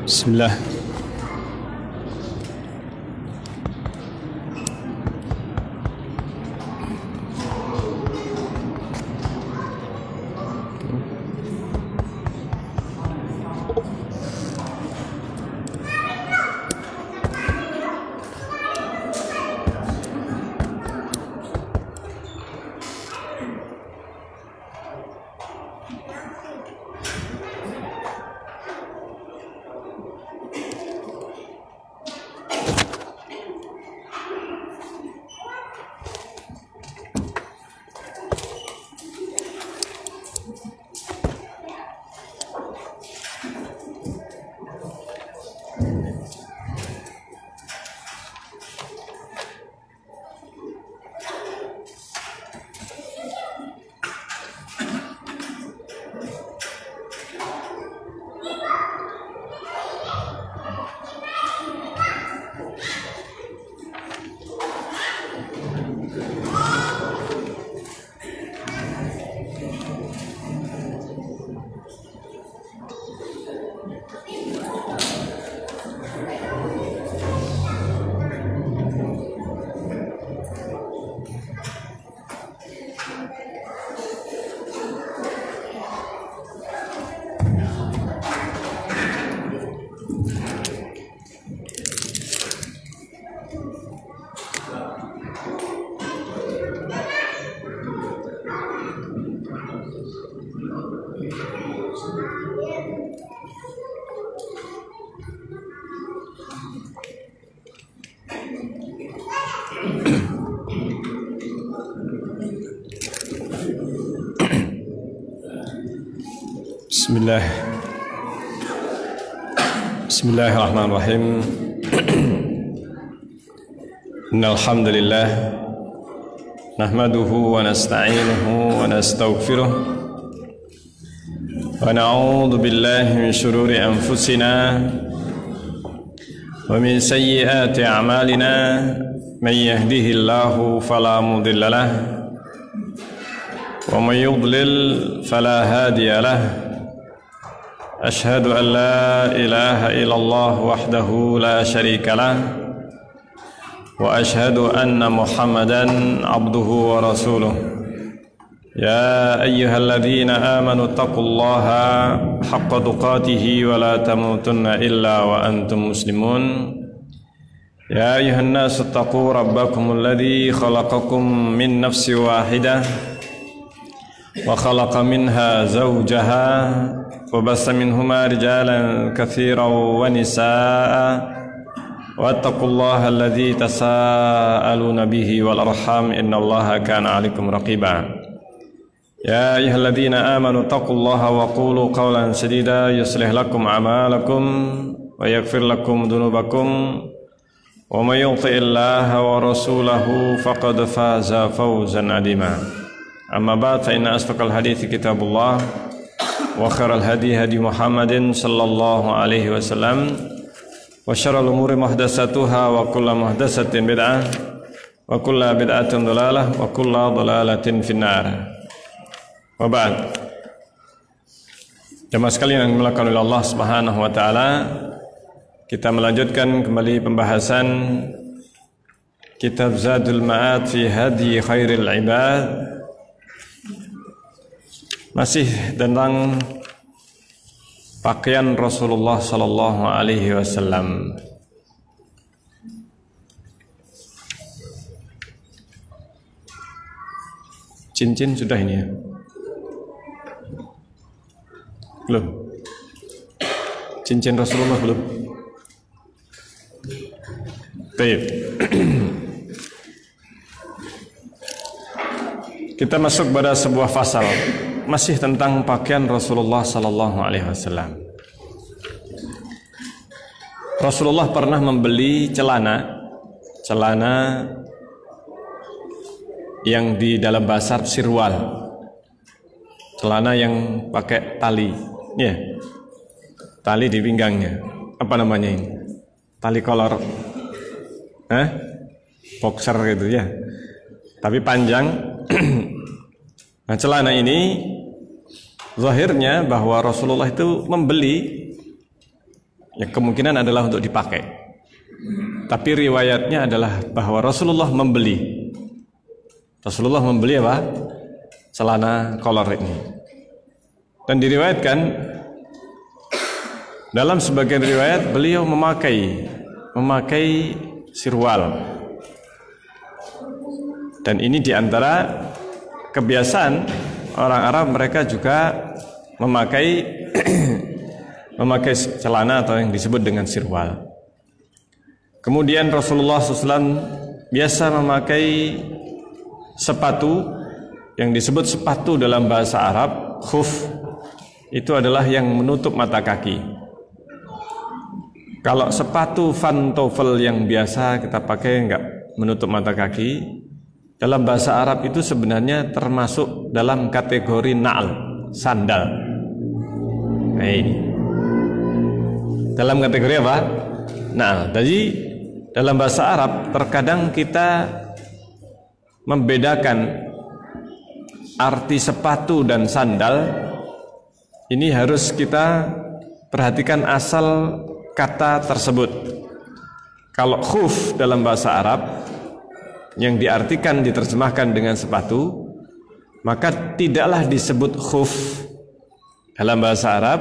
Bismillah. Bismillahirrahmanirrahim. Innal hamdalillah nahmaduhu wa nasta'inuhu wa nastaghfiruh wa na'udzu billahi min shururi anfusina wa min sayyiati a'malina man yahdihillahu fala mudilla lahu wa man yudlil fala hadiya lahu. Ashhadu an la ilaha illallah wahdahu la syarika lah wa ashhadu anna Muhammadan abduhu wa rasuluh. Ya ayyuhalladzina amanu taqullaha haqqa tuqatih wa la tamutunna illa wa antum muslimun. Ya ayyuhan nasu taqu rabbakumul ladzi khalaqakum min nafsin wahidah wa khalaqa minha zawjaha وبث منهما رجالا كثيرا ونساء واتقوا الله الذي تساءلون به والأرحام إن الله كان عليكم رقيبا يا أيها الذين آمنوا اتقوا الله وقولوا قولا سديدا يصلح لكم أعمالكم ويغفر لكم ذنوبكم ومن يطع الله ورسوله فقد فاز فوزا عظيما أما بعد فإن أصدق الحديث كتاب الله وخير الهدي هدي محمد صلى الله عليه وسلم وشر الأمور محدثاتها وكل محدثة بدعة وكل بدعة ضلالة وكل ضلالة في النار. وبعد. Jemaah sekalian yang dimuliakan oleh Allah Subhanahu wa taala, kita melanjutkan kembali pembahasan kitab Zadul Ma'ad fi Hadi Khairil Ibad. Masih tentang pakaian Rasulullah sallallahu alaihi wasallam. Cincin sudah ini ya? Belum? Cincin Rasulullah belum? Baik. Kita masuk pada sebuah fasal masih tentang pakaian Rasulullah sallallahu alaihi wasallam. Rasulullah pernah membeli celana yang di dalam bahasa sirwal, celana yang pakai tali, ya, tali di pinggangnya. Apa namanya ini? Tali kolor, boxer gitu ya, tapi panjang. Nah, celana ini zahirnya bahwa Rasulullah itu membeli, ya kemungkinan adalah untuk dipakai. Tapi riwayatnya adalah bahwa Rasulullah membeli. Rasulullah membeli apa? Celana kolor ini. Dan diriwayatkan dalam sebagian riwayat beliau memakai sirwal. Dan ini diantara kebiasaan orang Arab, mereka juga memakai celana atau yang disebut dengan sirwal. Kemudian Rasulullah SAW biasa memakai sepatu yang disebut sepatu dalam bahasa Arab, khuf. Itu adalah yang menutup mata kaki. Kalau sepatu pantofel yang biasa kita pakai enggak menutup mata kaki, dalam bahasa Arab itu sebenarnya termasuk dalam kategori na'al, sandal. Nah ini dalam kategori apa? Na'al. Jadi dalam bahasa Arab terkadang kita membedakan arti sepatu dan sandal. Ini harus kita perhatikan asal kata tersebut. Kalau khuf dalam bahasa Arab yang diartikan diterjemahkan dengan sepatu, maka tidaklah disebut khuf dalam bahasa Arab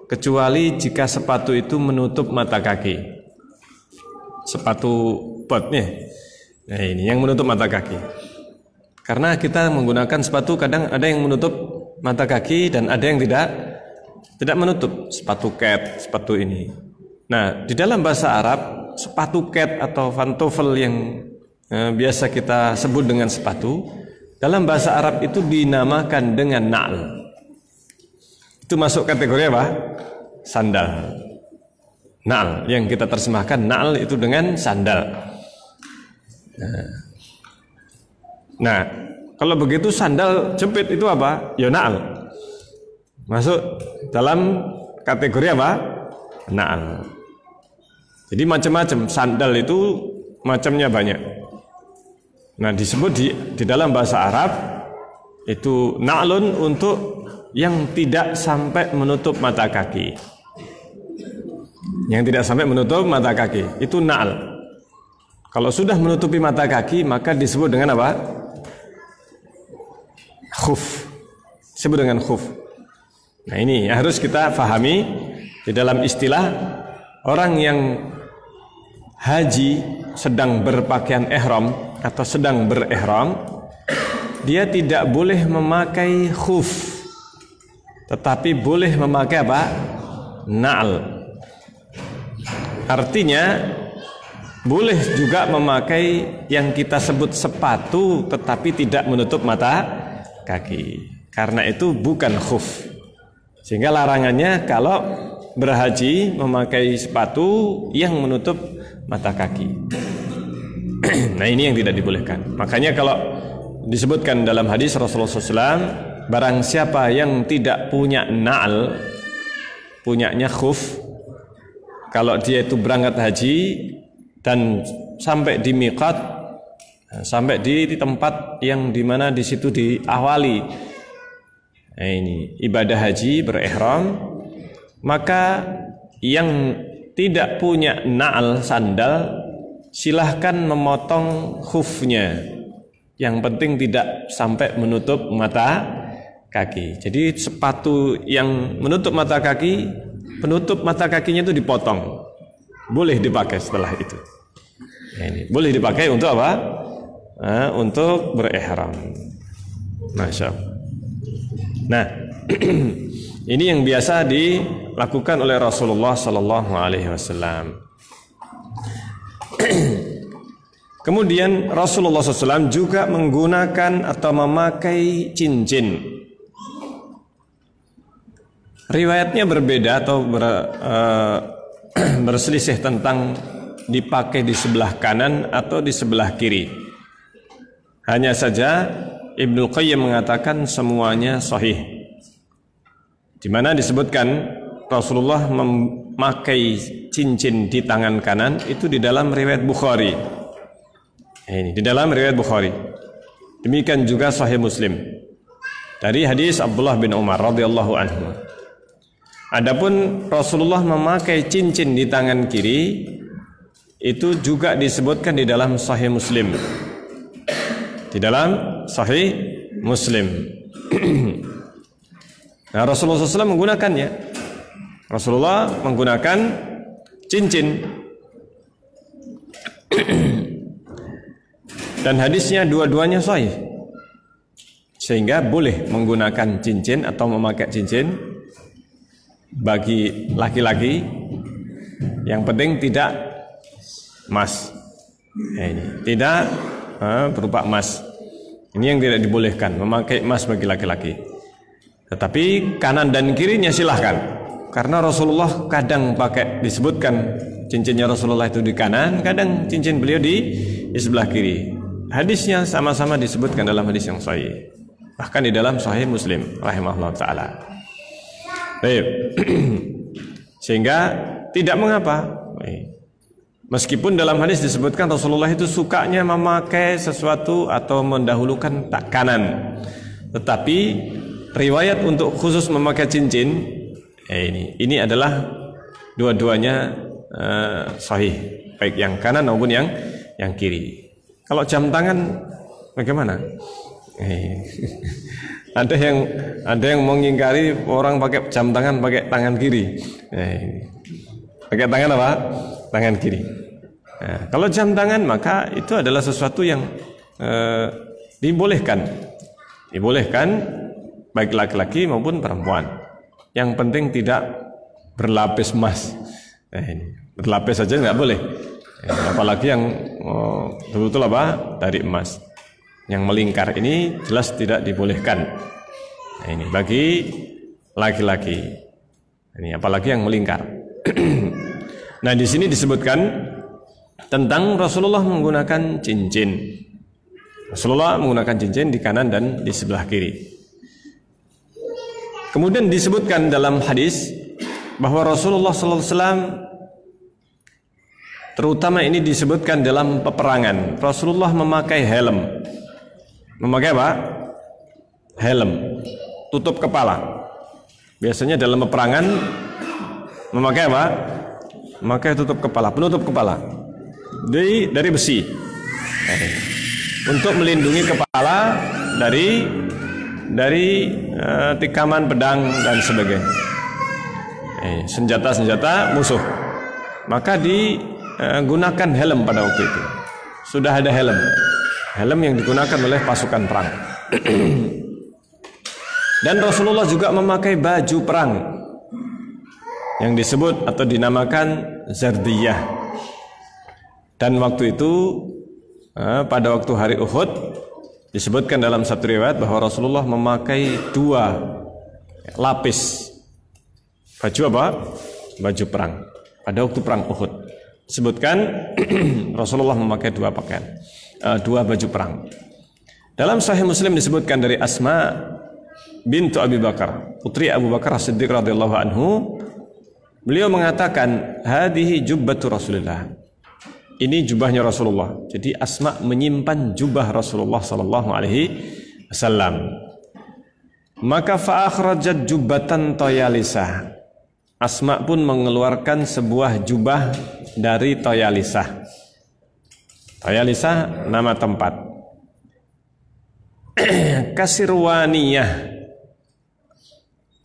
kecuali jika sepatu itu menutup mata kaki. Sepatu botnya, nah ini yang menutup mata kaki. Karena kita menggunakan sepatu kadang ada yang menutup mata kaki dan ada yang tidak menutup. Sepatu cat, sepatu ini. Nah, di dalam bahasa Arab sepatu cat atau pantofel yang biasa kita sebut dengan sepatu, dalam bahasa Arab itu dinamakan dengan na'al. Itu masuk kategori apa? Sandal. Na'al, yang kita terjemahkan na'al itu dengan sandal. Nah, kalau begitu sandal jepit itu apa? Ya na'al. Masuk dalam kategori apa? Na'al. Jadi macam-macam, sandal itu macamnya banyak. Nah, disebut di dalam bahasa Arab itu na'lun untuk yang tidak sampai menutup mata kaki. Yang tidak sampai menutup mata kaki itu na'al. Kalau sudah menutupi mata kaki maka disebut dengan apa? Khuf. Disebut dengan khuf. Nah, ini harus kita fahami di dalam istilah orang yang haji sedang berpakaian ihram atau sedang berihram, dia tidak boleh memakai khuf, tetapi boleh memakai apa? Na'al. Artinya boleh juga memakai yang kita sebut sepatu tetapi tidak menutup mata kaki. Karena itu bukan khuf. Sehingga larangannya kalau berhaji memakai sepatu yang menutup mata kaki. Nah, ini yang tidak dibolehkan. Makanya kalau disebutkan dalam hadis Rasulullah SAW, barang siapa yang tidak punya na'al, punyanya khuf, kalau dia itu berangkat haji dan sampai di miqat, sampai di tempat yang dimana di situ diawali, nah ini ibadah haji berihram, maka yang tidak punya na'al sandal silahkan memotong khufnya. Yang penting tidak sampai menutup mata kaki. Jadi sepatu yang menutup mata kaki, penutup mata kakinya itu dipotong. Boleh dipakai setelah itu. Nah, ini boleh dipakai untuk apa? Nah, untuk berihram. Masya Allah. Nah, ini yang biasa dilakukan oleh Rasulullah Sallallahu Alaihi Wasallam. Kemudian Rasulullah SAW juga menggunakan atau memakai cincin. Riwayatnya berbeda atau berselisih tentang dipakai di sebelah kanan atau di sebelah kiri. Hanya saja Ibnu Qayyim mengatakan semuanya sahih. Di mana disebutkan Rasulullah memakai cincin di tangan kanan itu di dalam riwayat Bukhari. Ini di dalam riwayat Bukhari. Demikian juga Sahih Muslim dari hadis Abdullah bin Umar radhiyallahu anhu. Adapun Rasulullah memakai cincin di tangan kiri itu juga disebutkan di dalam Sahih Muslim. Di dalam Sahih Muslim. Nah, Rasulullah SAW menggunakannya. Rasulullah menggunakan cincin. Dan hadisnya dua-duanya sahih. Sehingga boleh menggunakan cincin atau memakai cincin bagi laki-laki. Yang penting tidak emas. Ini tidak berupa emas. Ini yang tidak dibolehkan, memakai emas bagi laki-laki. Tetapi kanan dan kirinya silahkan. Karena Rasulullah kadang pakai, disebutkan cincinnya Rasulullah itu di kanan, kadang cincin beliau di sebelah kiri. Hadisnya sama-sama disebutkan dalam hadis yang sahih. Bahkan di dalam Sahih Muslim rahimahullah ta'ala. Baik. Sehingga tidak mengapa. Meskipun dalam hadis disebutkan Rasulullah itu sukanya memakai sesuatu atau mendahulukan tak kanan. Tetapi riwayat untuk khusus memakai cincin ini adalah dua-duanya sahih, baik yang kanan maupun yang kiri. Kalau jam tangan bagaimana? Ada yang mengingkari orang pakai jam tangan pakai tangan kiri. Pakai tangan apa? Tangan kiri. Nah, kalau jam tangan maka itu adalah sesuatu yang dibolehkan baik laki-laki maupun perempuan. Yang penting tidak berlapis emas. Berlapis saja nggak boleh. Apalagi yang betul-betul dari emas. Yang melingkar ini jelas tidak dibolehkan. Nah, ini bagi laki-laki. Ini apalagi yang melingkar. Nah, di sini disebutkan tentang Rasulullah menggunakan cincin. Rasulullah menggunakan cincin di kanan dan di sebelah kiri. Kemudian disebutkan dalam hadis bahwa Rasulullah SAW, terutama ini disebutkan dalam peperangan, Rasulullah memakai helm. Memakai apa? Helm, tutup kepala. Biasanya dalam peperangan memakai apa? Memakai tutup kepala, penutup kepala dari besi, untuk melindungi kepala dari tikaman pedang dan sebagainya, senjata-senjata musuh. Maka digunakan helm pada waktu itu. Sudah ada helm yang digunakan oleh pasukan perang. Dan Rasulullah juga memakai baju perang yang disebut atau dinamakan zardiyah. Dan waktu itu pada waktu hari Uhud disebutkan dalam satu riwayat bahwa Rasulullah memakai 2 lapis baju apa? Baju perang pada waktu perang Uhud. Disebutkan Rasulullah memakai 2 pakaian, 2 baju perang. Dalam Sahih Muslim disebutkan dari Asma bintu Abi Bakar, putri Abu Bakar As-Siddiq radhiyallahu anhu, beliau mengatakan, "Hadhihi jubbatu Rasulillah." Ini jubahnya Rasulullah. Jadi Asma menyimpan jubah Rasulullah sallallahu alaihi wasallam. Maka fa akhrajat jubbatan tayalisah. Asma pun mengeluarkan sebuah jubah dari Tayalisah. Tayalisah nama tempat. Kasirwaniyah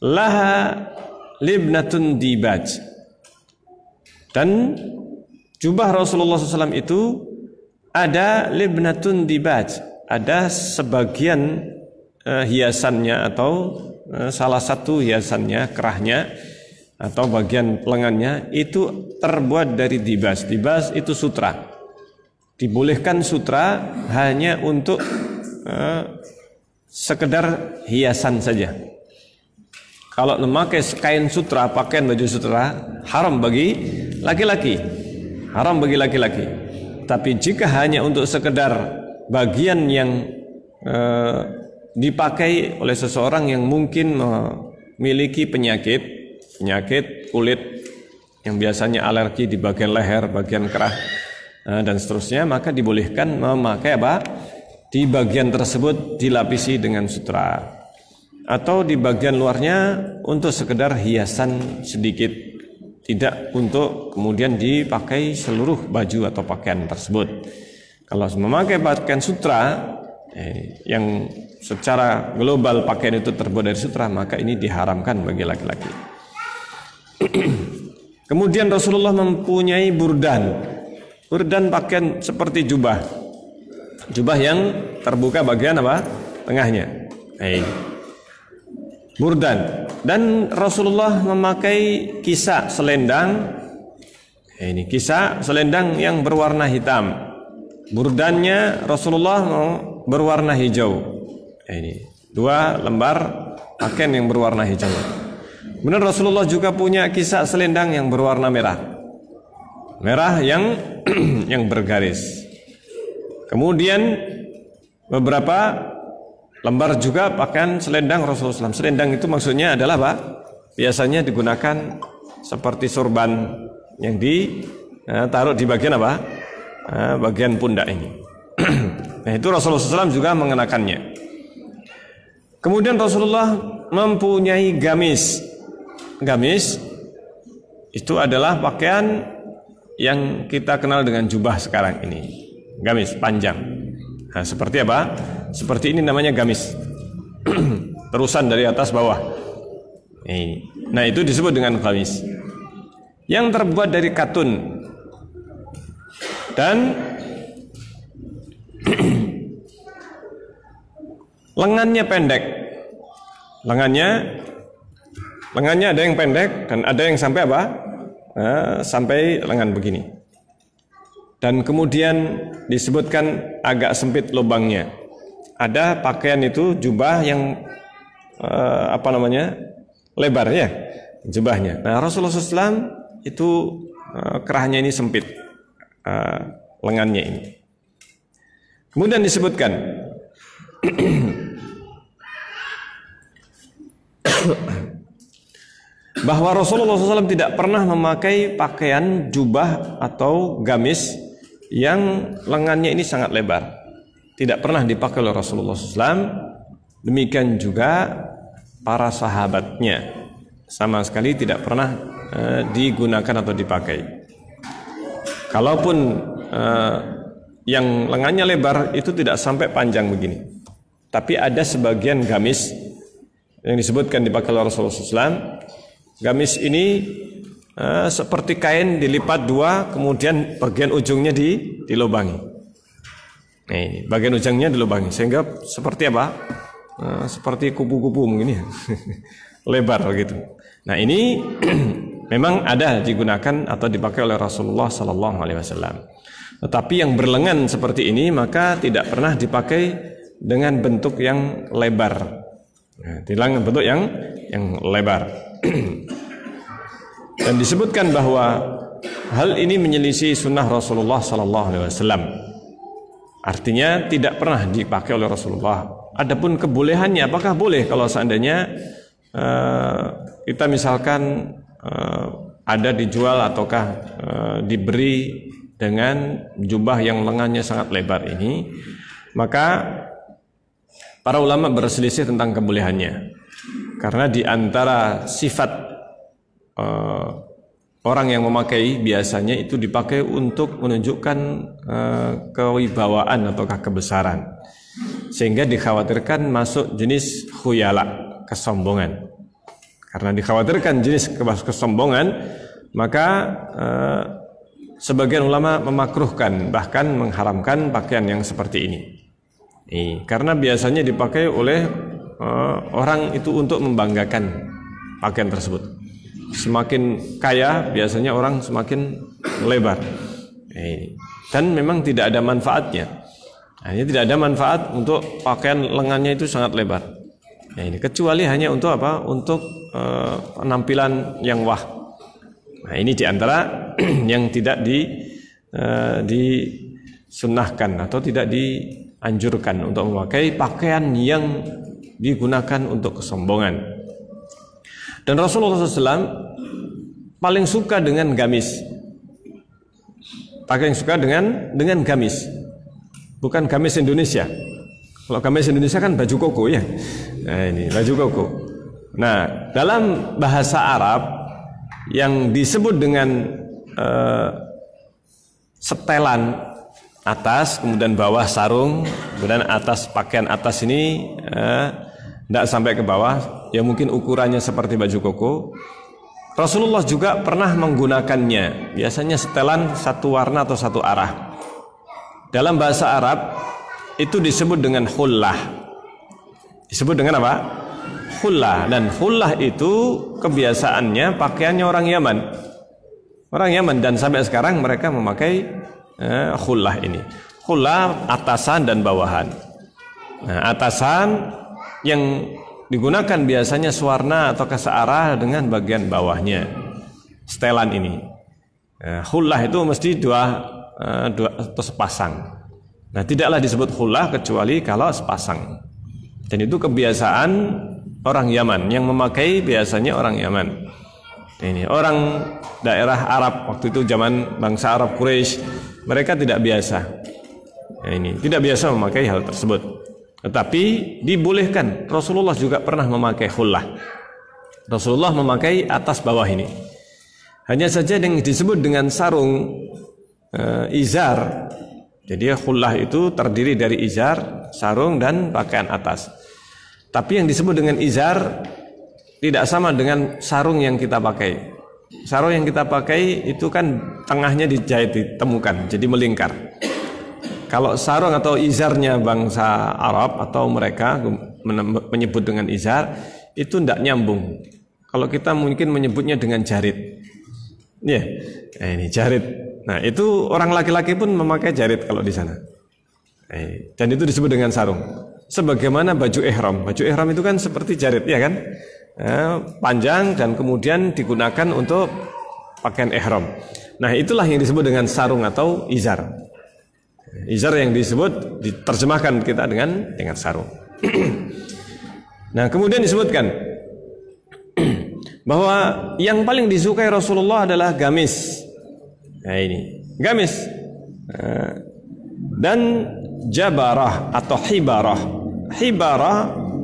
laha libnatun dibaj. Dan jubah Rasulullah SAW itu ada libnatun dibaj, ada sebagian hiasannya atau salah satu hiasannya, kerahnya atau bagian lengannya itu terbuat dari dibas. Dibas itu sutra. Dibolehkan sutra hanya untuk sekedar hiasan saja. Kalau memakai kain sutra, pakaian baju sutra, haram bagi laki-laki. Haram bagi laki-laki. Tapi jika hanya untuk sekedar bagian yang dipakai oleh seseorang yang mungkin memiliki penyakit kulit yang biasanya alergi di bagian leher, bagian kerah, dan seterusnya, maka dibolehkan memakai apa? Di bagian tersebut dilapisi dengan sutra, atau di bagian luarnya untuk sekedar hiasan sedikit, tidak untuk kemudian dipakai seluruh baju atau pakaian tersebut. Kalau memakai pakaian sutra yang secara global pakaian itu terbuat dari sutra, maka ini diharamkan bagi laki-laki. Kemudian Rasulullah mempunyai burdan. Burdan pakaian seperti jubah. Jubah yang terbuka bagian apa? Tengahnya. Burdan. Dan Rasulullah memakai kisah selendang. Ini kisah selendang yang berwarna hitam. Burdannya Rasulullah berwarna hijau. Ini 2 lembar pakaian yang berwarna hijau. Kemudian Rasulullah juga punya kisah selendang yang berwarna merah. Merah yang bergaris. Kemudian beberapa lembar juga pakaian selendang Rasulullah SAW. Selendang itu maksudnya adalah apa? Biasanya digunakan seperti sorban yang ditaruh di bagian apa? Bagian pundak ini. Nah, itu Rasulullah SAW juga mengenakannya. Kemudian Rasulullah mempunyai gamis. Gamis itu adalah pakaian yang kita kenal dengan jubah sekarang ini. Gamis panjang. Nah, seperti apa? Seperti ini namanya gamis. Terusan dari atas bawah. Nah, itu disebut dengan gamis. Yang terbuat dari katun. Dan lengannya pendek. Lengannya ada yang pendek dan ada yang sampai apa? Sampai lengan begini. Dan kemudian disebutkan agak sempit lubangnya. Ada pakaian itu jubah yang lebar ya, jubahnya. Nah, Rasulullah SAW itu kerahnya ini sempit, lengannya ini. Kemudian disebutkan bahwa Rasulullah SAW tidak pernah memakai pakaian jubah atau gamis yang lengannya ini sangat lebar. Tidak pernah dipakai oleh Rasulullah SAW. Demikian juga para sahabatnya, sama sekali tidak pernah digunakan atau dipakai. Kalaupun yang lengannya lebar itu tidak sampai panjang begini, tapi ada sebagian gamis yang disebutkan dipakai oleh Rasulullah SAW. Gamis ini seperti kain dilipat 2, kemudian bagian ujungnya dilubangi. Nah, ini bagian ujungnya dilubangi sehingga seperti apa? Seperti kupu-kupu mungkin ya. Lebar begitu. Nah, ini memang ada digunakan atau dipakai oleh Rasulullah sallallahu alaihi wasallam. Tetapi yang berlengan seperti ini maka tidak pernah dipakai dengan bentuk yang lebar. Nah, dengan bentuk yang lebar. Dan disebutkan bahwa hal ini menyelisih sunnah Rasulullah sallallahu alaihi wasallam. Artinya tidak pernah dipakai oleh Rasulullah. Adapun kebolehannya, apakah boleh kalau seandainya kita misalkan ada dijual ataukah diberi dengan jubah yang lengannya sangat lebar ini, maka para ulama berselisih tentang kebolehannya. Karena di antara sifat orang yang memakai biasanya itu dipakai untuk menunjukkan kewibawaan ataukah kebesaran, sehingga dikhawatirkan masuk jenis khuyala, kesombongan. Karena dikhawatirkan jenis kesombongan, maka sebagian ulama memakruhkan, bahkan mengharamkan pakaian yang seperti ini. Karena biasanya dipakai oleh orang itu untuk membanggakan pakaian tersebut. Semakin kaya biasanya orang semakin lebar. Dan memang tidak ada manfaatnya. Hanya tidak ada manfaat untuk pakaian lengannya itu sangat lebar. Ini kecuali hanya untuk apa? Untuk penampilan yang wah. Nah, ini diantara yang tidak disunnahkan atau tidak dianjurkan untuk memakai pakaian yang digunakan untuk kesombongan. Dan Rasulullah SAW paling suka dengan gamis. pakai yang suka dengan gamis. Bukan gamis Indonesia. Kalau gamis Indonesia kan baju koko ya. Nah, ini baju koko. Nah, dalam bahasa Arab yang disebut dengan setelan atas, kemudian bawah sarung, kemudian atas pakaian atas ini tidak sampai ke bawah, ya mungkin ukurannya seperti baju koko. Rasulullah juga pernah menggunakannya. Biasanya setelan satu warna atau satu arah. Dalam bahasa Arab itu disebut dengan khullah. Disebut dengan apa? Khullah. Dan khullah itu kebiasaannya pakaiannya orang Yaman. Orang Yaman, dan sampai sekarang mereka memakai khullah ini. Khullah atasan dan bawahan. Nah, atasan yang digunakan biasanya sewarna atau searah dengan bagian bawahnya. Setelan ini. Khullah itu mesti dua atau sepasang. Nah, tidaklah disebut khullah kecuali kalau sepasang. Dan itu kebiasaan orang Yaman, yang memakai biasanya orang Yaman. Ini orang daerah Arab waktu itu, zaman bangsa Arab Quraisy, mereka tidak biasa. Nah, ini tidak biasa memakai hal tersebut. Tetapi dibolehkan. Rasulullah juga pernah memakai khullah. Rasulullah memakai atas bawah ini. Hanya saja yang disebut dengan sarung izar. Jadi khullah itu terdiri dari izar, sarung, dan pakaian atas. Tapi yang disebut dengan izar tidak sama dengan sarung yang kita pakai. Sarung yang kita pakai itu kan tengahnya dijahit, ditemukan, jadi melingkar. Kalau sarung atau izarnya bangsa Arab atau mereka menyebut dengan izar, itu tidak nyambung. Kalau kita mungkin menyebutnya dengan jarit. Ya, ini jarit. Nah, itu orang laki-laki pun memakai jarit kalau di sana. Dan itu disebut dengan sarung. Sebagaimana baju ihram. Baju ihram itu kan seperti jarit, ya kan? Panjang dan kemudian digunakan untuk pakaian ihram. Nah, itulah yang disebut dengan sarung atau izar. Izar yang disebut, diterjemahkan kita dengan sarung. Nah, kemudian disebutkan bahwa yang paling disukai Rasulullah adalah gamis. Nah, ini gamis dan jabarah atau hibarah. Hibarah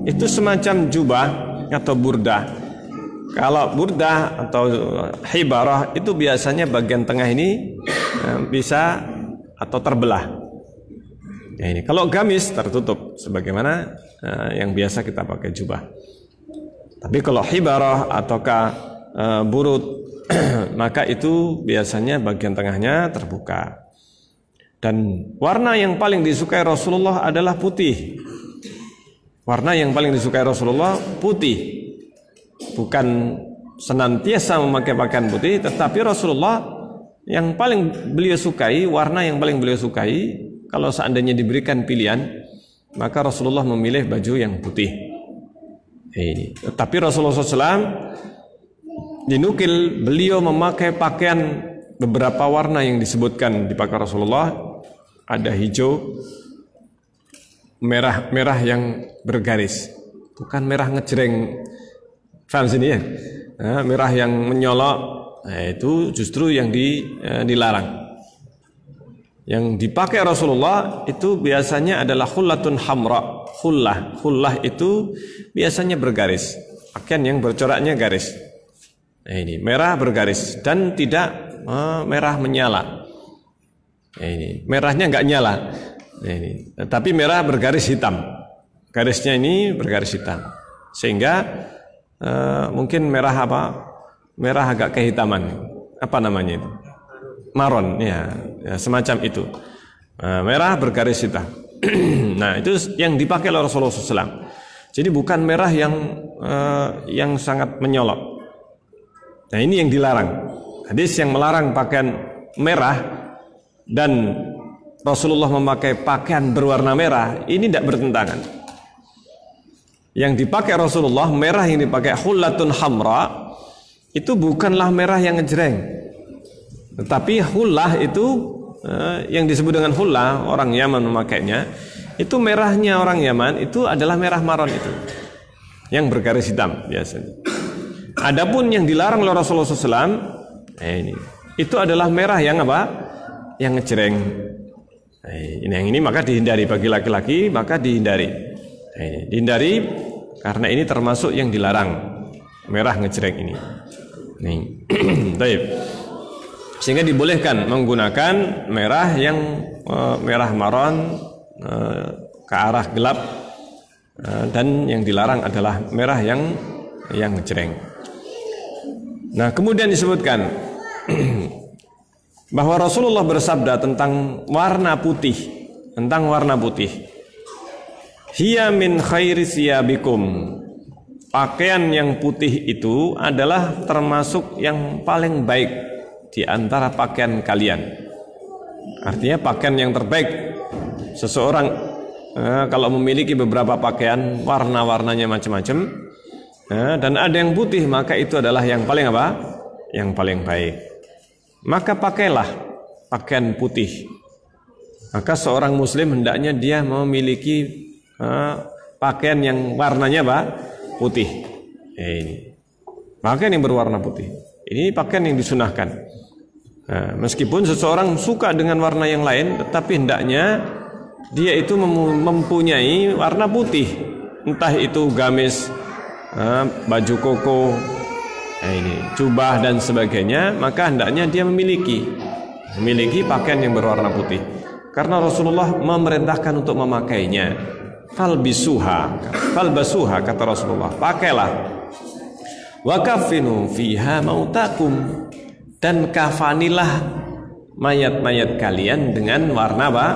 itu semacam jubah atau burdah. Kalau burdah atau hibarah itu biasanya bagian tengah ini bisa atau terbelah. Ya, ini kalau gamis tertutup sebagaimana yang biasa kita pakai jubah. Tapi kalau hibarah ataukah burut maka itu biasanya bagian tengahnya terbuka. Dan warna yang paling disukai Rasulullah adalah putih. Warna yang paling disukai Rasulullah putih. Bukan senantiasa memakai pakaian putih, tetapi Rasulullah yang paling beliau sukai, warna yang paling beliau sukai, kalau seandainya diberikan pilihan, maka Rasulullah memilih baju yang putih. Ini. Tetapi Rasulullah SAW dinukil beliau memakai pakaian beberapa warna yang disebutkan dipakai Rasulullah. Ada hijau, merah yang bergaris, bukan merah ngejreng. Paham sini ya? Merah yang menyolok, nah, itu justru yang dilarang. Yang dipakai Rasulullah itu biasanya adalah khullatun hamra. Khullah itu biasanya bergaris, pakaian yang bercoraknya garis. Nah, ini merah bergaris dan tidak merah menyala. Nah, ini merahnya nggak nyala. Nah, ini tapi merah bergaris hitam. Garisnya ini bergaris hitam. Sehingga mungkin merah apa? Merah agak kehitaman. Apa namanya itu? Maron, ya semacam itu. Merah bergaris hitam. Nah, itu yang dipakai oleh Rasulullah SAW. Jadi bukan merah yang sangat menyolok. Nah, ini yang dilarang. Hadis yang melarang pakaian merah dan Rasulullah memakai pakaian berwarna merah, ini tidak bertentangan. Yang dipakai Rasulullah, merah yang dipakai khullatun hamra, itu bukanlah merah yang ngejreng. Tetapi khullah itu yang disebut dengan khullah, orang Yaman memakainya, itu merahnya orang Yaman itu adalah merah maron itu, yang bergaris hitam biasanya. Adapun yang dilarang oleh Rasulullah SAW, ini itu adalah merah yang apa? yang ngejreng. Yang ini maka dihindari, bagi laki-laki maka dihindari. Dihindari karena ini termasuk yang dilarang, merah ngejreng ini. Baik. Sehingga dibolehkan menggunakan merah yang merah maron ke arah gelap, dan yang dilarang adalah merah yang ngejreng. Nah, kemudian disebutkan bahwa Rasulullah bersabda tentang warna putih, hiya min khairi siyabikum. Pakaian yang putih itu adalah termasuk yang paling baik di antara pakaian kalian. Artinya pakaian yang terbaik. Seseorang kalau memiliki beberapa pakaian, warna-warnanya macam-macam, dan ada yang putih, maka itu adalah yang paling apa? Yang paling baik. Maka pakailah pakaian putih. Maka seorang muslim hendaknya dia memiliki pakaian yang warnanya apa? Putih. Ini pakaian yang berwarna putih. Ini pakaian yang disunahkan. Meskipun seseorang suka dengan warna yang lain, tetapi hendaknya dia itu mempunyai warna putih. Entah itu gamis, baju koko, ini jubah dan sebagainya, maka hendaknya dia memiliki pakaian yang berwarna putih. Karena Rasulullah memerintahkan untuk memakainya. Falbasuha kata Rasulullah, pakailah. Wa kafinu fiha mautakum, dan kafanilah mayat-mayat kalian dengan warna apa?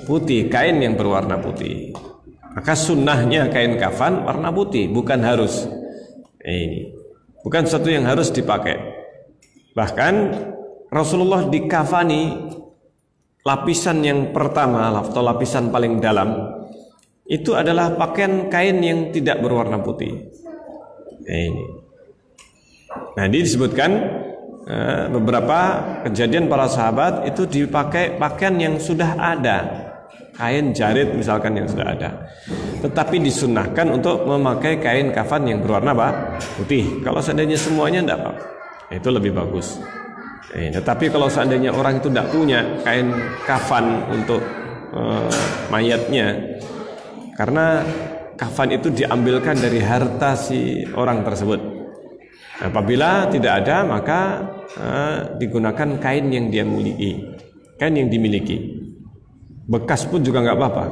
Putih, kain yang berwarna putih. Maka sunnahnya kain kafan warna putih, bukan harus. Ini bukan sesuatu yang harus dipakai. Bahkan Rasulullah dikafani lapisan yang pertama atau lapisan paling dalam itu adalah pakaian kain yang tidak berwarna putih. Ini. Nah, ini disebutkan beberapa kejadian para sahabat itu dipakai pakaian yang sudah ada, kain jarit misalkan yang sudah ada, tetapi disunahkan untuk memakai kain kafan yang berwarna apa? Putih. Kalau seandainya semuanya tidak apa, itu lebih bagus. Tetapi kalau seandainya orang itu tidak punya kain kafan untuk mayatnya, karena kafan itu diambilkan dari harta si orang tersebut. Apabila tidak ada, maka digunakan kain yang dia miliki, kain yang dimiliki. Bekas pun juga nggak apa-apa.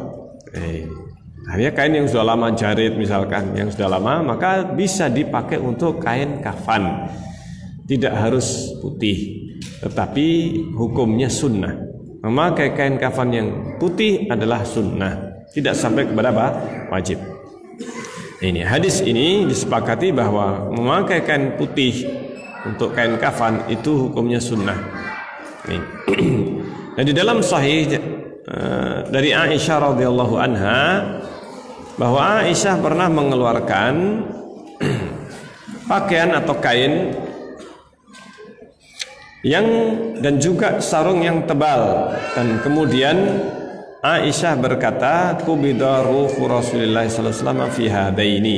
Artinya kain yang sudah lama jarit misalkan, yang sudah lama, maka bisa dipakai untuk kain kafan. Tidak harus putih, tetapi hukumnya sunnah. Memakai kain kafan yang putih adalah sunnah, tidak sampai kepada apa? Wajib. Ini hadis ini disepakati bahwa memakai kain putih untuk kain kafan itu hukumnya sunnah. Dan di dalam sahih dari Aisyah radhiyallahu anha, bahwa Aisyah pernah mengeluarkan pakaian atau kain yang dan juga sarung yang tebal, dan kemudian Aisyah berkata, "Qubida ruhu Rasulullah sallallahu alaihi wasallam fi hadaini."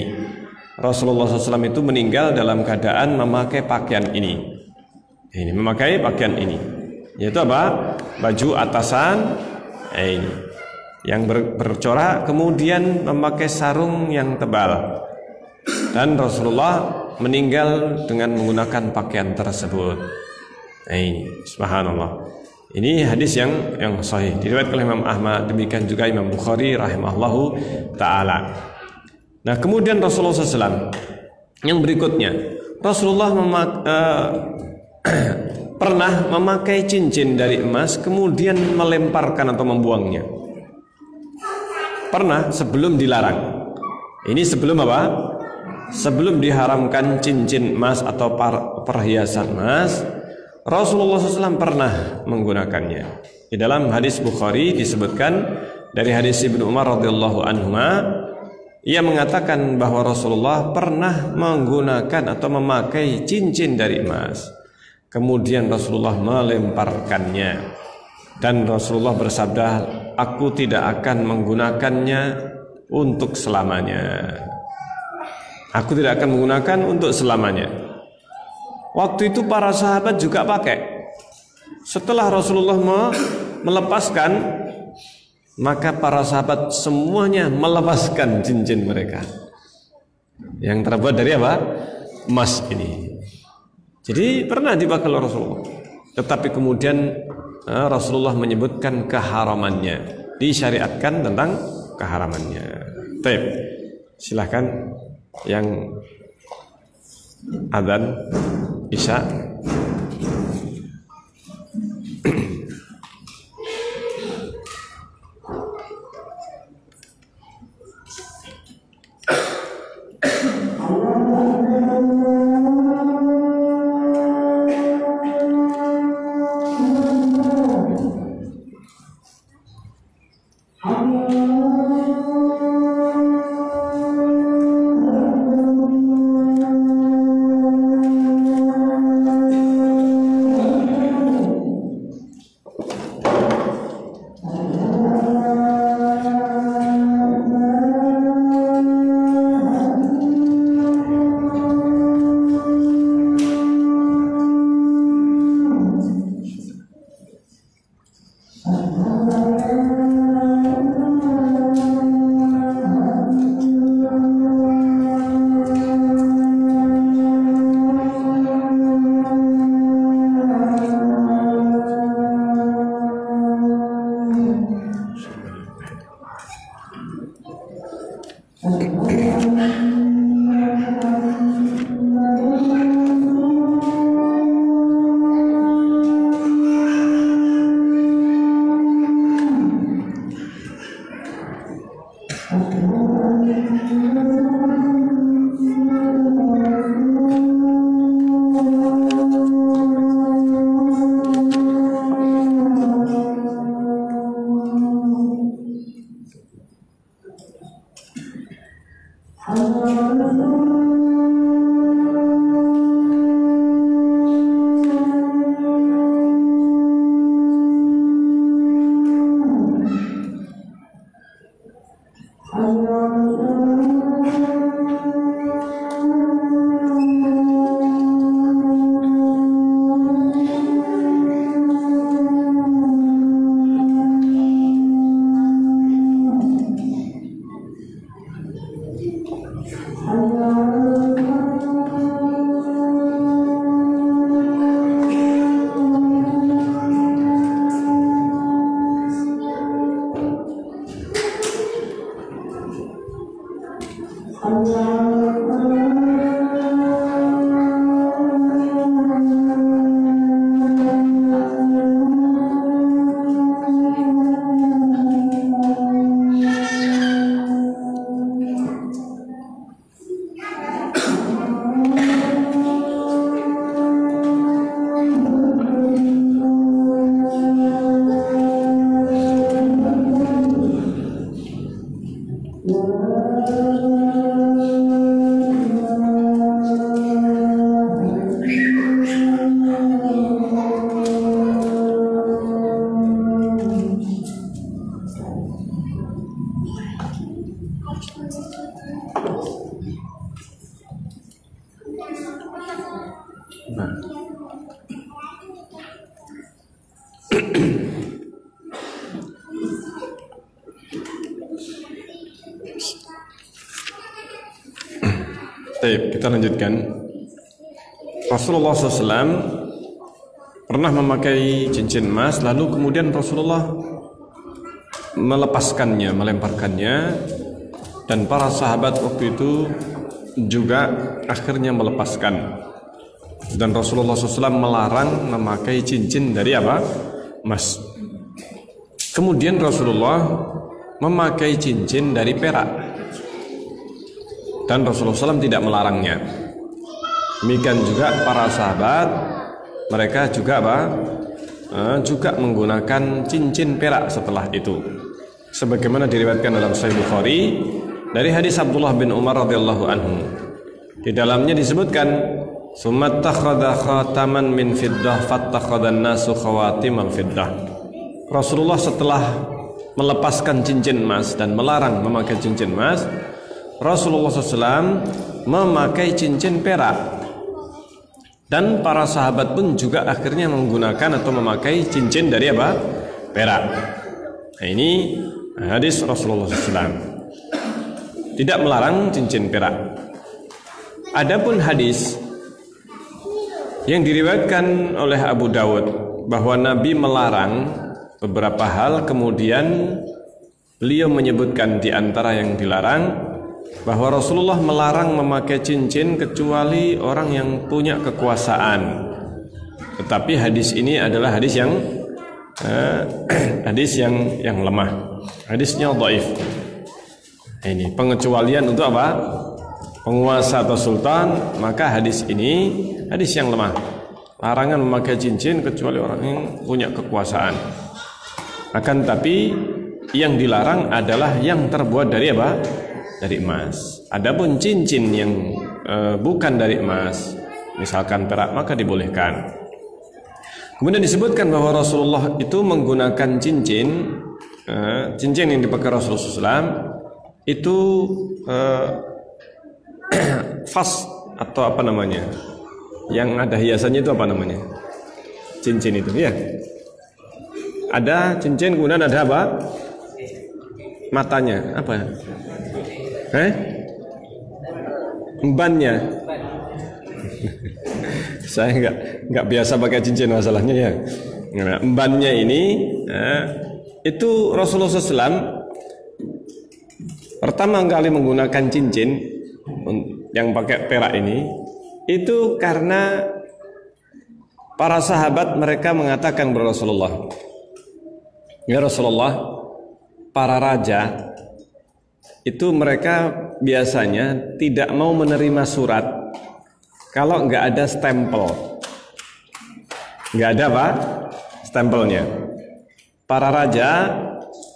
Rasulullah SAW itu meninggal dalam keadaan memakai pakaian ini. Ini memakai pakaian ini. Yaitu apa? Baju atasan ini yang bercorak, kemudian memakai sarung yang tebal. Dan Rasulullah meninggal dengan menggunakan pakaian tersebut. Ini subhanallah. Ini hadis yang sahih, diriwayatkan oleh Imam Ahmad, demikian juga Imam Bukhari rahimahullahu taala. Nah, kemudian Rasulullah SAW yang berikutnya, Rasulullah pernah memakai cincin dari emas kemudian melemparkan atau membuangnya. Pernah, sebelum dilarang. Ini sebelum apa? Sebelum diharamkan cincin emas atau perhiasan emas, Rasulullah SAW pernah menggunakannya. Di dalam hadis Bukhari disebutkan dari hadis Ibnu Umar radhiyallahu anhuma, ia mengatakan bahwa Rasulullah pernah menggunakan atau memakai cincin dari emas. Kemudian Rasulullah melemparkannya, dan Rasulullah bersabda, "Aku tidak akan menggunakannya untuk selamanya." Aku tidak akan menggunakan untuk selamanya. Waktu itu para sahabat juga pakai. Setelah Rasulullah melepaskan, maka para sahabat semuanya melepaskan cincin mereka yang terbuat dari apa? Emas ini. Jadi pernah dipakai oleh Rasulullah, tetapi kemudian Rasulullah menyebutkan keharamannya, disyariatkan tentang keharamannya. Baik, silahkan yang adzan Isya. Baik, kita lanjutkan. Rasulullah SAW pernah memakai cincin emas, lalu kemudian Rasulullah melepaskannya, melemparkannya, dan para sahabat waktu itu juga akhirnya melepaskan. Dan Rasulullah SAW melarang memakai cincin dari apa? Emas. Kemudian Rasulullah memakai cincin dari perak, dan Rasulullah SAW tidak melarangnya. Demikian juga para sahabat, mereka juga apa? Juga menggunakan cincin perak setelah itu. Sebagaimana diriwayatkan dalam Sahih Bukhari dari hadis Abdullah bin Umar radhiyallahu anhu. Di dalamnya disebutkan, "Tsumma takhadha khataman min fiddah fattakhadhan nasu khawatimal fiddah." Rasulullah setelah melepaskan cincin emas dan melarang memakai cincin emas, Rasulullah SAW memakai cincin perak, Dan para sahabat pun juga akhirnya menggunakan atau memakai cincin dari apa? Perak. Nah, ini hadis Rasulullah SAW. Tidak melarang cincin perak. Adapun hadis yang diriwayatkan oleh Abu Dawud bahwa Nabi melarang beberapa hal, kemudian beliau menyebutkan di antara yang dilarang bahwa Rasulullah melarang memakai cincin kecuali orang yang punya kekuasaan. Tetapi hadis ini adalah hadis yang lemah. Hadisnya dhaif. Ini pengecualian untuk apa? Penguasa atau sultan, maka hadis ini hadis yang lemah. Larangan memakai cincin kecuali orang yang punya kekuasaan. Akan tapi yang dilarang adalah yang terbuat dari apa? Dari emas. Adapun cincin yang bukan dari emas, misalkan perak, maka dibolehkan. Kemudian disebutkan bahwa Rasulullah itu menggunakan cincin yang dipakai Rasulullah SAW itu fas atau apa namanya? Yang ada hiasannya itu apa namanya? Cincin itu, ya. Ada cincin, kemudian ada apa? Matanya, apa? Embannya. Saya nggak biasa pakai cincin masalahnya ya. Nah, embannya ini, itu Rasulullah SAW pertama kali menggunakan cincin yang pakai perak ini itu karena para sahabat mereka mengatakan kepada Rasulullah, ya Rasulullah, para raja itu mereka biasanya tidak mau menerima surat kalau nggak ada stempel, nggak ada apa? Stempelnya. Para raja,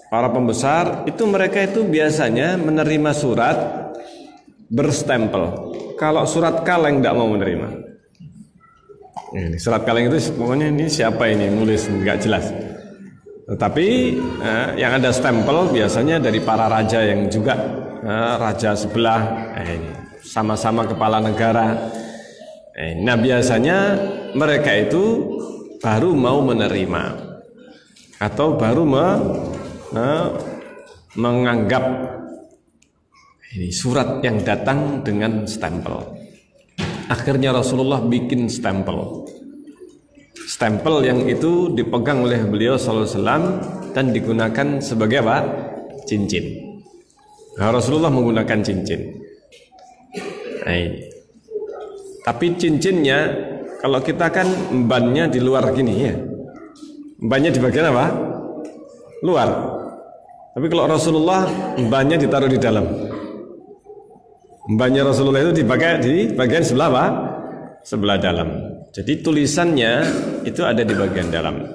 para pembesar itu mereka itu biasanya menerima surat berstempel. Kalau surat kaleng tidak mau menerima. Ini surat kaleng itu pokoknya ini siapa ini nulis nggak jelas. Tetapi yang ada stempel biasanya dari para raja yang juga raja sebelah, ini sama-sama kepala negara. Nah biasanya mereka itu baru mau menerima atau baru menganggap ini surat yang datang dengan stempel. Akhirnya Rasulullah bikin stempel. Stempel yang itu dipegang oleh beliau sallallahu alaihi wasallam dan digunakan sebagai apa? Cincin. Nah, Rasulullah menggunakan cincin. Nah, ini. Tapi cincinnya kalau kita kan embannya di luar gini ya. Embannya di bagian apa? Luar. Tapi kalau Rasulullah embannya ditaruh di dalam. Embannya Rasulullah itu dipakai di bagian sebelah apa? Sebelah dalam. Jadi tulisannya itu ada di bagian dalam.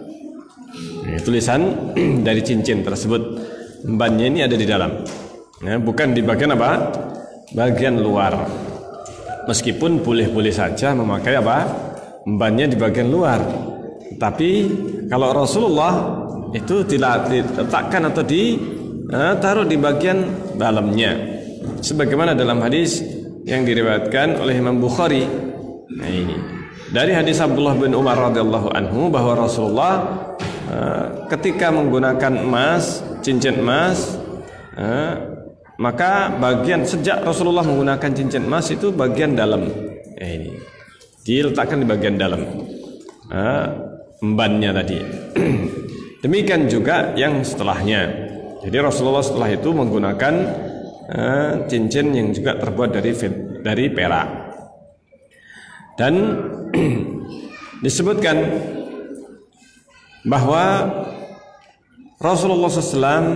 Nah, tulisan dari cincin tersebut, embannya ini ada di dalam. Nah, bukan di bagian apa? Bagian luar. Meskipun boleh-boleh saja memakai apa? Embannya di bagian luar. Tapi kalau Rasulullah itu diletakkan atau ditaruh di bagian dalamnya. Sebagaimana dalam hadis yang diriwayatkan oleh Imam Bukhari. Nah ini dari hadis Abdullah bin Umar radhiyallahu anhu bahwa Rasulullah ketika menggunakan emas, cincin emas, maka bagian sejak Rasulullah menggunakan cincin emas itu bagian dalam. Ini diletakkan di bagian dalam embannya tadi. Demikian juga yang setelahnya. Jadi Rasulullah setelah itu menggunakan cincin yang juga terbuat dari perak. Dan disebutkan bahwa Rasulullah SAW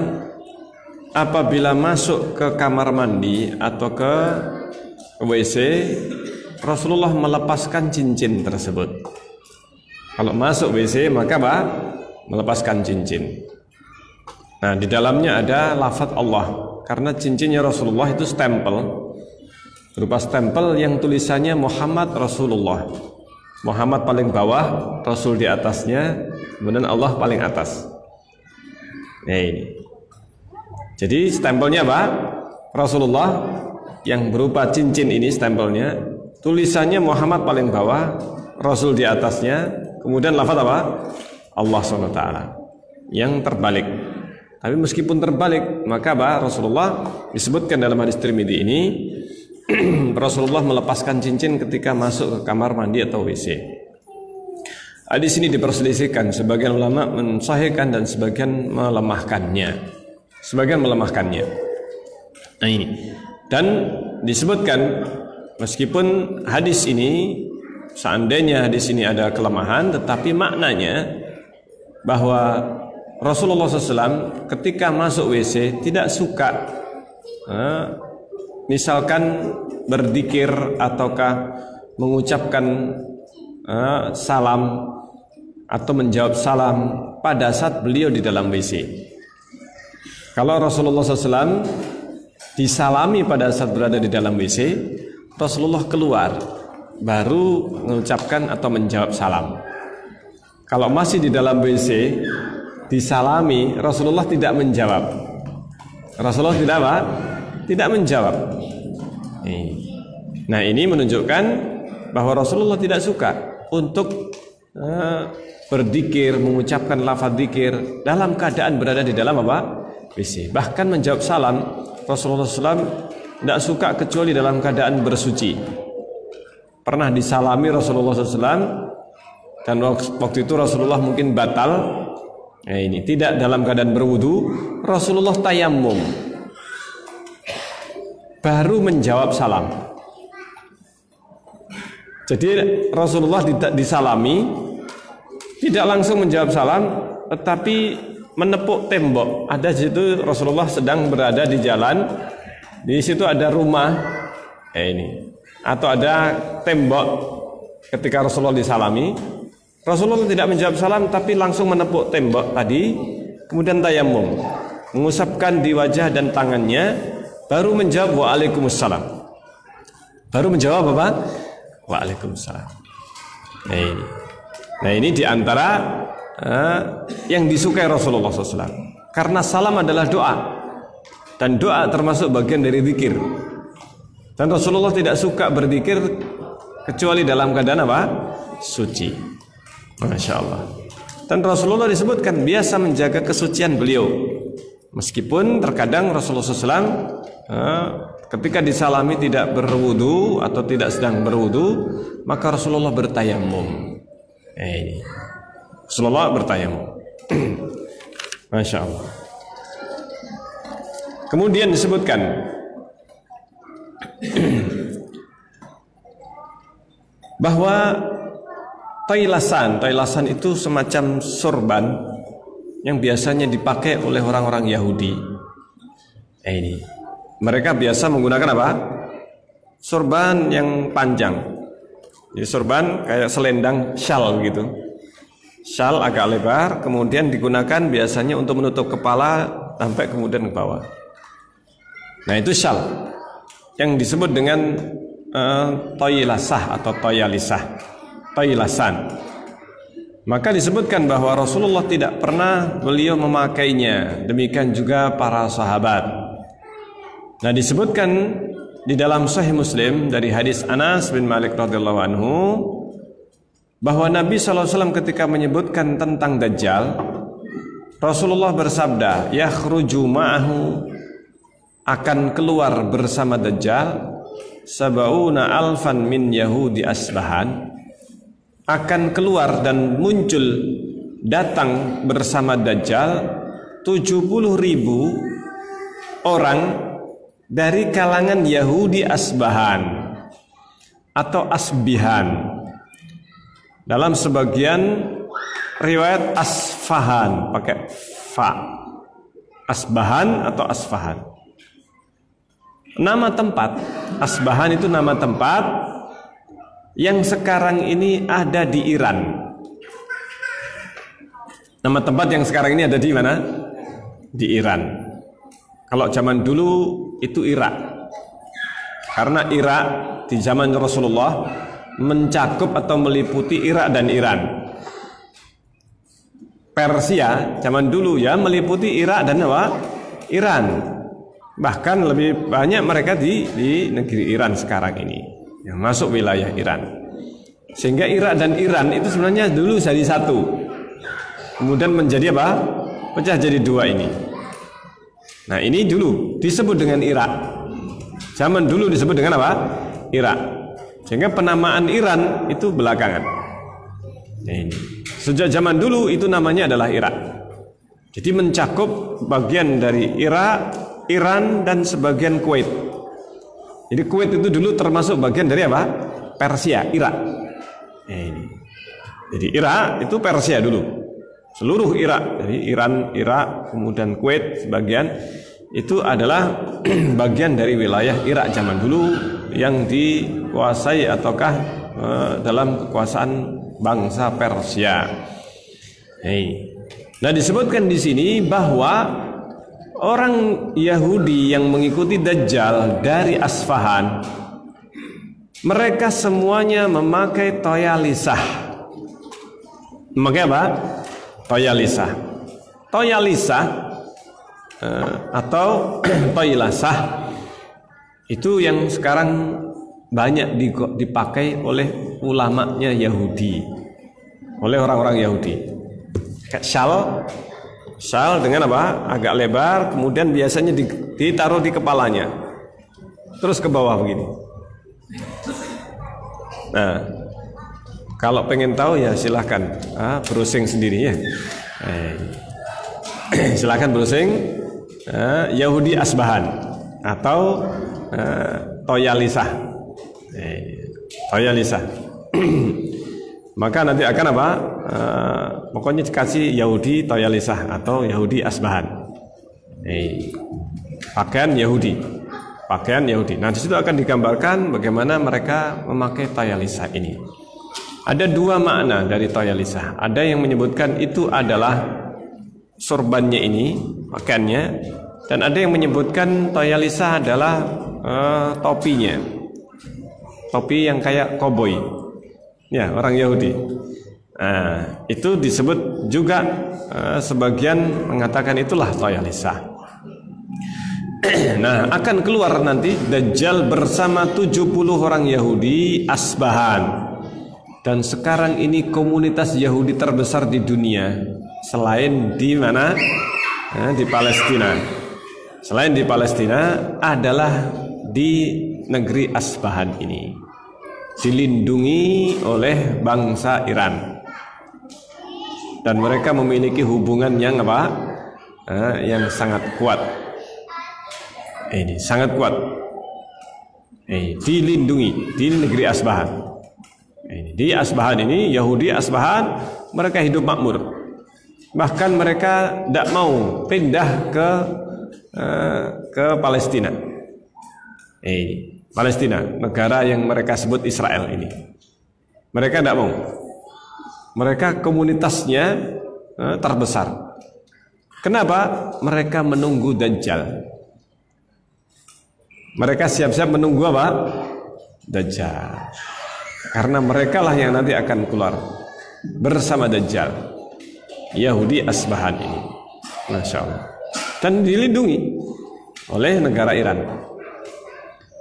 apabila masuk ke kamar mandi atau ke WC, Rasulullah melepaskan cincin tersebut. Kalau masuk WC maka apa? Melepaskan cincin. Nah, di dalamnya ada lafaz Allah. Karena cincinnya Rasulullah itu stempel, berupa stempel yang tulisannya Muhammad Rasulullah. Muhammad paling bawah, Rasul di atasnya, kemudian Allah paling atas. Nah ini. Jadi stempelnya apa? Rasulullah yang berupa cincin ini stempelnya, tulisannya Muhammad paling bawah, Rasul di atasnya, kemudian lafaz apa? Allah SWT. Yang terbalik. Tapi meskipun terbalik, maka Rasulullah disebutkan dalam hadis Tirmidzi ini Rasulullah melepaskan cincin ketika masuk ke kamar mandi atau WC. Hadis ini diperselisihkan, sebagian ulama mensahihkan dan sebagian melemahkannya. Nah ini. Dan disebutkan meskipun hadis ini, seandainya hadis ini ada kelemahan, tetapi maknanya bahwa Rasulullah SAW ketika masuk WC tidak suka misalkan berzikir ataukah mengucapkan salam atau menjawab salam pada saat beliau di dalam WC. Kalau Rasulullah SAW disalami pada saat berada di dalam WC, Rasulullah keluar baru mengucapkan atau menjawab salam. Kalau masih di dalam WC disalami, Rasulullah tidak menjawab. Rasulullah tidak apa? Tidak menjawab. Nah ini menunjukkan bahwa Rasulullah tidak suka untuk berzikir, mengucapkan lafaz zikir dalam keadaan berada di dalam apa? WC. Bahkan menjawab salam, Rasulullah SAW tidak suka kecuali dalam keadaan bersuci. Pernah disalami Rasulullah SAW dan waktu itu Rasulullah mungkin batal. Nah ini tidak dalam keadaan berwudu, Rasulullah tayammum baru menjawab salam. Jadi Rasulullah disalami tidak langsung menjawab salam, tetapi menepuk tembok. Ada di situ Rasulullah sedang berada di jalan, di situ ada rumah, ini atau ada tembok. Ketika Rasulullah disalami, Rasulullah tidak menjawab salam tapi langsung menepuk tembok tadi, kemudian tayammum, mengusapkan di wajah dan tangannya, baru menjawab waalaikumsalam. Baru menjawab apa? Waalaikumsalam. Nah ini diantara yang disukai Rasulullah SAW, karena salam adalah doa dan doa termasuk bagian dari zikir. Dan Rasulullah tidak suka berzikir kecuali dalam keadaan apa? Suci. Masya Allah. Dan Rasulullah disebutkan biasa menjaga kesucian beliau. Meskipun terkadang Rasulullah SAW ketika disalami tidak berwudu atau tidak sedang berwudu, maka Rasulullah bertayamum. Rasulullah bertayamum. Masya Allah. Kemudian disebutkan bahwa Tailasan itu semacam sorban yang biasanya dipakai oleh orang-orang Yahudi. Ini mereka biasa menggunakan apa? Sorban yang panjang. Jadi sorban kayak selendang syal gitu. Syal agak lebar, kemudian digunakan biasanya untuk menutup kepala sampai kemudian ke bawah. Nah itu syal yang disebut dengan toilasah atau toyalisah. Tailasan. Maka disebutkan bahwa Rasulullah tidak pernah beliau memakainya, demikian juga para sahabat. Nah disebutkan di dalam Sahih Muslim dari hadis Anas bin Malik radhiyallahu anhu bahwa Nabi SAW ketika menyebutkan tentang Dajjal, Rasulullah bersabda, yakhruju ma'ahu, akan keluar bersama Dajjal, sab'una alfan min Yahudi Asbahan, akan keluar dan muncul datang bersama Dajjal 70.000 orang dari kalangan Yahudi Asbahan atau Asbihan. Dalam sebagian riwayat Asfahan pakai fa. Asbahan atau Asfahan. Nama tempat Asbahan itu nama tempat yang sekarang ini ada di Iran. Nama tempat yang sekarang ini ada di mana? Di Iran. Kalau zaman dulu itu Irak. Karena Irak di zaman Rasulullah mencakup atau meliputi Irak dan Iran. Persia zaman dulu ya meliputi Irak dan apa? Iran. Bahkan lebih banyak mereka di negeri Iran sekarang ini, yang masuk wilayah Iran. Sehingga Irak dan Iran itu sebenarnya dulu jadi satu. Kemudian menjadi apa? Pecah jadi dua ini. Nah, ini dulu disebut dengan Irak. Zaman dulu disebut dengan apa? Irak. Sehingga penamaan Iran itu belakangan. Nah, ini. Sejak zaman dulu itu namanya adalah Irak. Jadi mencakup bagian dari Irak, Iran, dan sebagian Kuwait. Jadi Kuwait itu dulu termasuk bagian dari apa? Persia, Irak. Nah, ini. Jadi Irak itu Persia dulu. Seluruh Irak, dari Iran, Irak, kemudian Kuwait sebagian itu adalah bagian dari wilayah Irak zaman dulu yang dikuasai ataukah dalam kekuasaan bangsa Persia. Hey. Nah, disebutkan di sini bahwa orang Yahudi yang mengikuti Dajjal dari Asfahan, mereka semuanya memakai toyalisah. Memakai apa? Toyalisah. Toyalisah atau toilasah itu yang sekarang banyak dipakai oleh ulamanya Yahudi, oleh orang-orang Yahudi. Syal dengan apa? Agak lebar, kemudian biasanya ditaruh di kepalanya, terus ke bawah begini. Nah, kalau pengen tahu ya silahkan browsing sendiri ya. Silahkan browsing Yahudi Asbahan atau toyalisah. Toyalisah. Maka nanti akan apa? Pokoknya dikasih Yahudi toyalisah atau Yahudi Asbahan. Pakaian Yahudi. Pakaian Yahudi. Nah, di situ akan digambarkan bagaimana mereka memakai toyalisah ini. Ada dua makna dari toyalisah. Ada yang menyebutkan itu adalah sorbannya ini, pakaiannya, dan ada yang menyebutkan toyalisah adalah topinya. Topi yang kayak koboi. Ya, orang Yahudi. Nah, itu disebut juga sebagian mengatakan itulah toyalisah. Nah, akan keluar nanti Dajjal bersama 70 orang Yahudi Asbahan. Dan sekarang ini komunitas Yahudi terbesar di dunia selain di mana? Di Palestina. Selain di Palestina adalah di negeri Asbahan ini. Dilindungi oleh bangsa Iran. Dan mereka memiliki hubungan yang apa? Yang sangat kuat. Ini sangat kuat. Dilindungi di negeri Asbahan. Di Asbahan ini, Yahudi Asbahan, mereka hidup makmur. Bahkan mereka tidak mau pindah ke Palestina. Palestina, negara yang mereka sebut Israel ini. Mereka tidak mau. Mereka komunitasnya terbesar. Kenapa? Mereka menunggu Dajjal. Mereka siap-siap menunggu apa? Dajjal. Karena mereka lah yang nanti akan keluar bersama Dajjal. Yahudi Asbahan ini. Masya Allah. Dan dilindungi oleh negara Iran.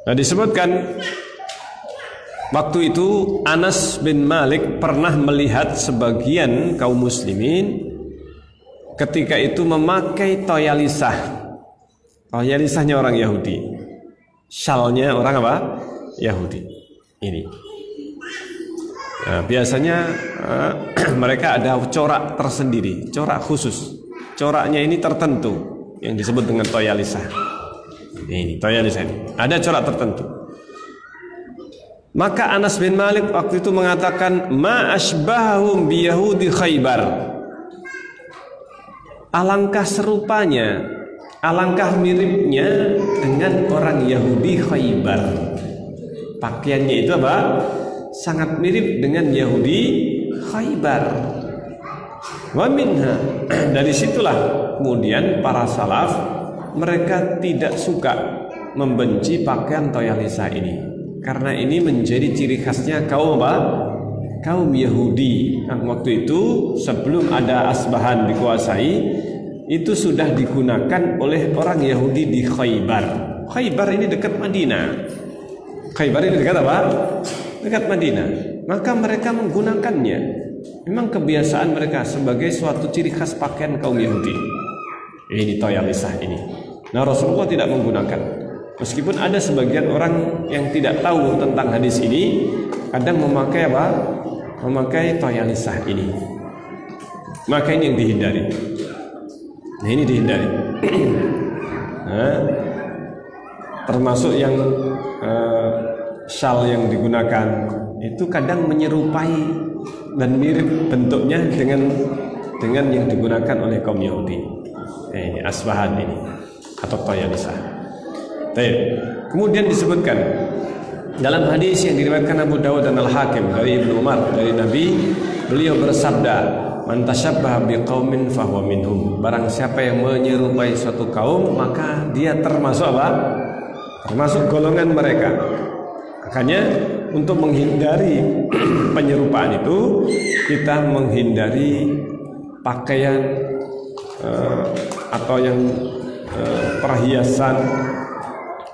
Nah, disebutkan waktu itu Anas bin Malik pernah melihat sebagian kaum muslimin ketika itu memakai toyalisah. Toyalisahnya orang Yahudi. Syalnya orang apa? Yahudi. Ini. Nah, biasanya mereka ada corak tersendiri, corak khusus. Coraknya ini tertentu yang disebut dengan toyalisah. Ini toyalisah ini. Ada corak tertentu. Maka Anas bin Malik waktu itu mengatakan, "Ma asbahum bi Yahudi Khaybar." Alangkah serupanya, alangkah miripnya dengan orang Yahudi Khaybar. Pakaiannya itu apa? Sangat mirip dengan Yahudi Khaybar. Wa minha, dari situlah kemudian para salaf mereka tidak suka, membenci pakaian toyalisah ini, karena ini menjadi ciri khasnya kaum apa? Kaum Yahudi. Nah, waktu itu sebelum ada Asbahan dikuasai, itu sudah digunakan oleh orang Yahudi di Khaybar. Khaybar ini dekat Madinah. Khaybar ini dekat apa? Dekat Madinah. maka mereka menggunakannya. Memang kebiasaan mereka sebagai suatu ciri khas pakaian kaum Yahudi. Ini toyalisah ini. Nah, Rasulullah tidak menggunakan. Meskipun ada sebagian orang yang tidak tahu tentang hadis ini, kadang memakai apa? Memakai toyalisah ini. Maka ini yang dihindari. Nah, ini dihindari. Nah, termasuk yang syal yang digunakan itu kadang menyerupai dan mirip bentuknya dengan yang digunakan oleh kaum Yahudi. Ini asbahan ini atau toyalisah. Kemudian disebutkan dalam hadis yang diriwayatkan Abu Dawud dan Al-Hakim dari Ibnu Umar dari Nabi, beliau bersabda, "Man tashabbaha biqaumin fahuwa minhum." Barang siapa yang menyerupai suatu kaum, maka dia termasuk apa? Termasuk golongan mereka. Makanya untuk menghindari penyerupaan itu, kita menghindari pakaian atau yang perhiasan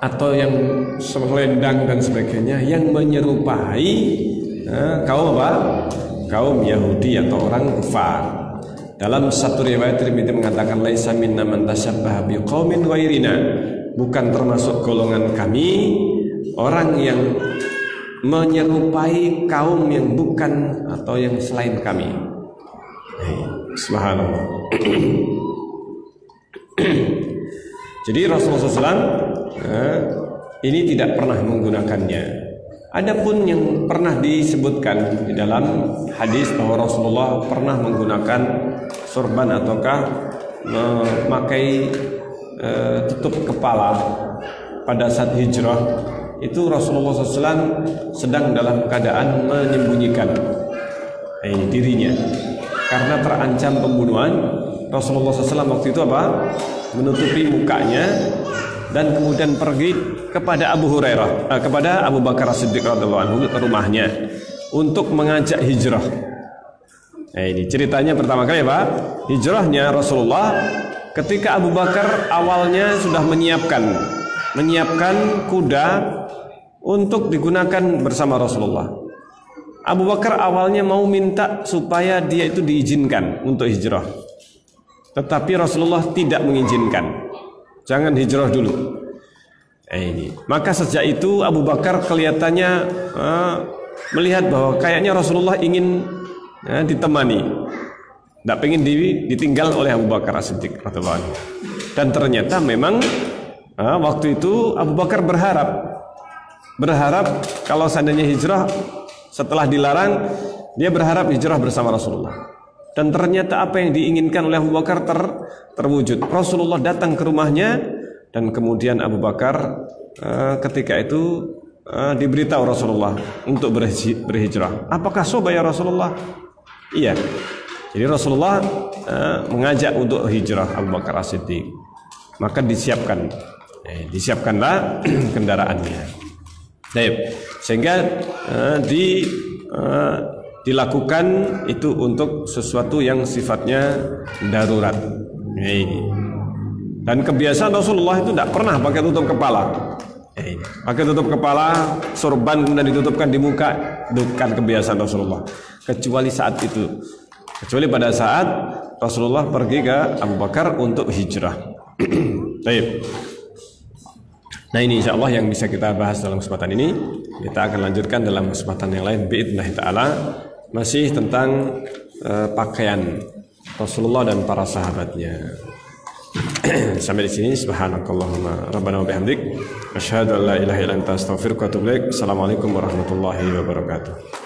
atau yang selendang dan sebagainya yang menyerupai kaum apa? Kaum Yahudi atau orang kufar. Dalam satu riwayat Tirmidzi mengatakan, laisa minna man tashabbaha biqaumin ghairina. Bukan termasuk golongan kami orang yang menyerupai kaum yang bukan atau yang selain kami. Subhanallah. Jadi Rasulullah SAW ini tidak pernah menggunakannya. Adapun yang pernah disebutkan di dalam hadis bahwa Rasulullah pernah menggunakan sorban ataukah memakai tutup kepala pada saat hijrah, itu Rasulullah SAW sedang dalam keadaan menyembunyikan dirinya karena terancam pembunuhan. Rasulullah SAW waktu itu apa? Menutupi mukanya dan kemudian pergi kepada Abu Hurairah, kepada Abu Bakar As-Siddiq radhiyallahu anhu ke rumahnya untuk mengajak hijrah. Ini ceritanya pertama kali Pak, hijrahnya Rasulullah ketika Abu Bakar awalnya sudah menyiapkan kuda untuk digunakan bersama Rasulullah. Abu Bakar awalnya mau minta supaya dia itu diizinkan untuk hijrah, tetapi Rasulullah tidak mengizinkan. Jangan hijrah dulu. Ini. Maka sejak itu Abu Bakar kelihatannya melihat bahwa kayaknya Rasulullah ingin ditemani, tidak pengen ditinggal oleh Abu Bakar As-Siddiq radhiyallahu anhu. Dan ternyata memang waktu itu Abu Bakar berharap kalau seandainya hijrah setelah dilarang, dia berharap hijrah bersama Rasulullah. Dan ternyata apa yang diinginkan oleh Abu Bakar terwujud. Rasulullah datang ke rumahnya dan kemudian Abu Bakar ketika itu diberitahu Rasulullah untuk berhijrah. Apakah soba ya Rasulullah? Iya. Jadi Rasulullah mengajak untuk hijrah Abu Bakar As-Siddiq. Maka disiapkanlah kendaraannya. Baik. Sehingga dilakukan itu untuk sesuatu yang sifatnya darurat. Dan kebiasaan Rasulullah itu tidak pernah pakai tutup kepala. Pakai tutup kepala, sorban kemudian ditutupkan di muka, bukan kebiasaan Rasulullah. Kecuali saat itu. Kecuali pada saat Rasulullah pergi ke Abu Bakar untuk hijrah. Baik. Nah, ini insyaallah yang bisa kita bahas dalam kesempatan ini. Kita akan lanjutkan dalam kesempatan yang lain biidznillah taala, masih tentang pakaian Rasulullah dan para sahabatnya. Sampai di sini. Subhanakallahumma rabbana wa bihamdik asyhadu an la ilaha illa anta astaghfiruka wa atubu ilaik. Assalamualaikum warahmatullahi wabarakatuh.